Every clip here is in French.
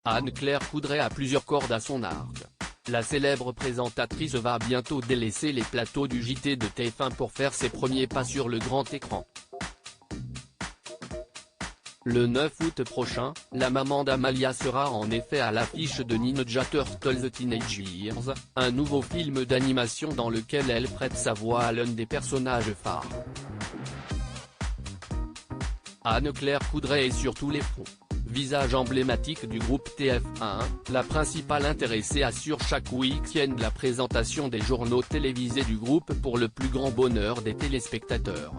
Anne-Claire Coudray a plusieurs cordes à son arc. La célèbre présentatrice va bientôt délaisser les plateaux du JT de TF1 pour faire ses premiers pas sur le grand écran. Le 9 août prochain, la maman d'Amalia sera en effet à l'affiche de Ninja Turtles Teenage Years, un nouveau film d'animation dans lequel elle prête sa voix à l'un des personnages phares. Anne-Claire Coudray est sur tous les fronts. Visage emblématique du groupe TF1, la principale intéressée assure chaque week-end la présentation des journaux télévisés du groupe pour le plus grand bonheur des téléspectateurs.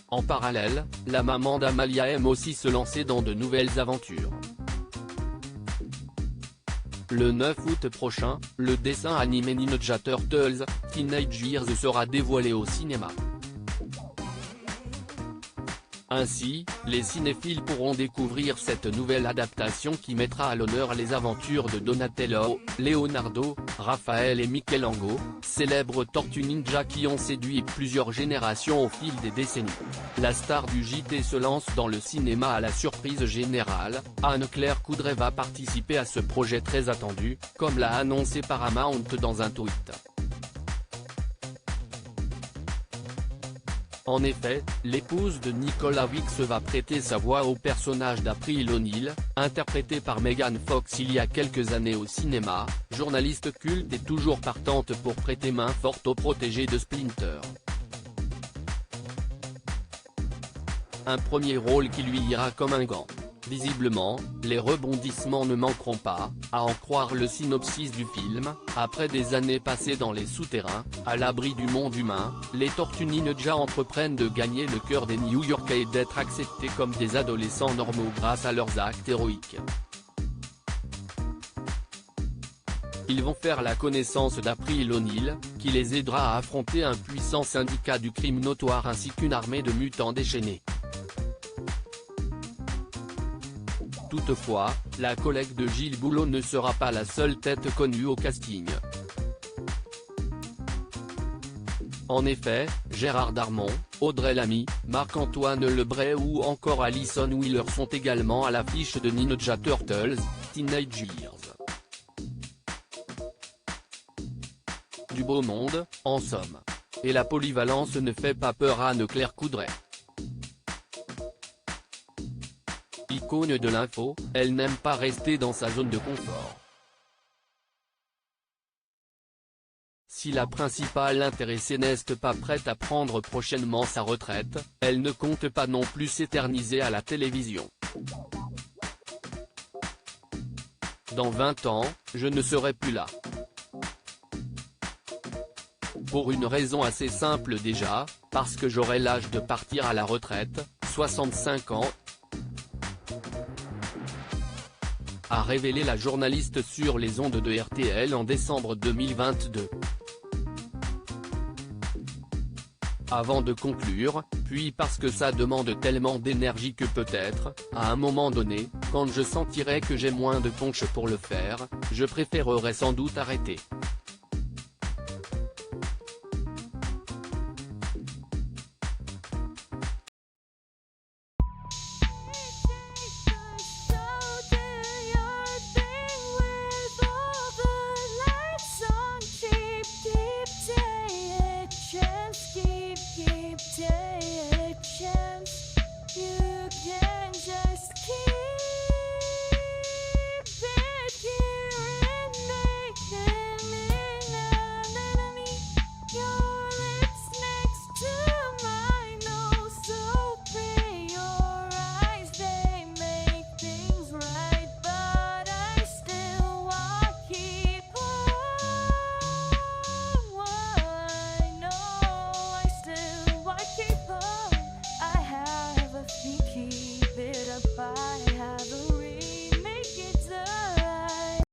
En parallèle, la maman d'Amalia aime aussi se lancer dans de nouvelles aventures. Le 9 août prochain, le dessin animé Ninja Turtles, Teenage Years sera dévoilé au cinéma. Ainsi, les cinéphiles pourront découvrir cette nouvelle adaptation qui mettra à l'honneur les aventures de Donatello, Leonardo, Raphaël et Michelangelo, célèbres tortues ninja qui ont séduit plusieurs générations au fil des décennies. La star du JT se lance dans le cinéma à la surprise générale. Anne-Claire Coudray va participer à ce projet très attendu, comme l'a annoncé Paramount dans un tweet. En effet, l'épouse de Nicolas Wicks va prêter sa voix au personnage d'April O'Neil, interprété par Megan Fox il y a quelques années au cinéma, journaliste culte et toujours partante pour prêter main forte au protégé de Splinter. Un premier rôle qui lui ira comme un gant. Visiblement, les rebondissements ne manqueront pas, à en croire le synopsis du film. Après des années passées dans les souterrains, à l'abri du monde humain, les Tortues Ninja entreprennent de gagner le cœur des New-Yorkais et d'être acceptés comme des adolescents normaux grâce à leurs actes héroïques. Ils vont faire la connaissance d'April O'Neil, qui les aidera à affronter un puissant syndicat du crime notoire ainsi qu'une armée de mutants déchaînés. Toutefois, la collègue de Gilles Boulot ne sera pas la seule tête connue au casting. En effet, Gérard Darmon, Audrey Lamy, Marc-Antoine Lebray ou encore Alison Wheeler sont également à l'affiche de Ninja Turtles, Teenage Years. Du beau monde, en somme. Et la polyvalence ne fait pas peur à Anne-Claire Coudray. Icône de l'info, elle n'aime pas rester dans sa zone de confort. Si la principale intéressée n'est pas prête à prendre prochainement sa retraite, elle ne compte pas non plus s'éterniser à la télévision. Dans 20 ans, je ne serai plus là. Pour une raison assez simple déjà, parce que j'aurai l'âge de partir à la retraite, 65 ans. A révélé la journaliste sur les ondes de RTL en décembre 2022. Avant de conclure, puis parce que ça demande tellement d'énergie que peut-être, à un moment donné, quand je sentirai que j'ai moins de punch pour le faire, je préférerais sans doute arrêter.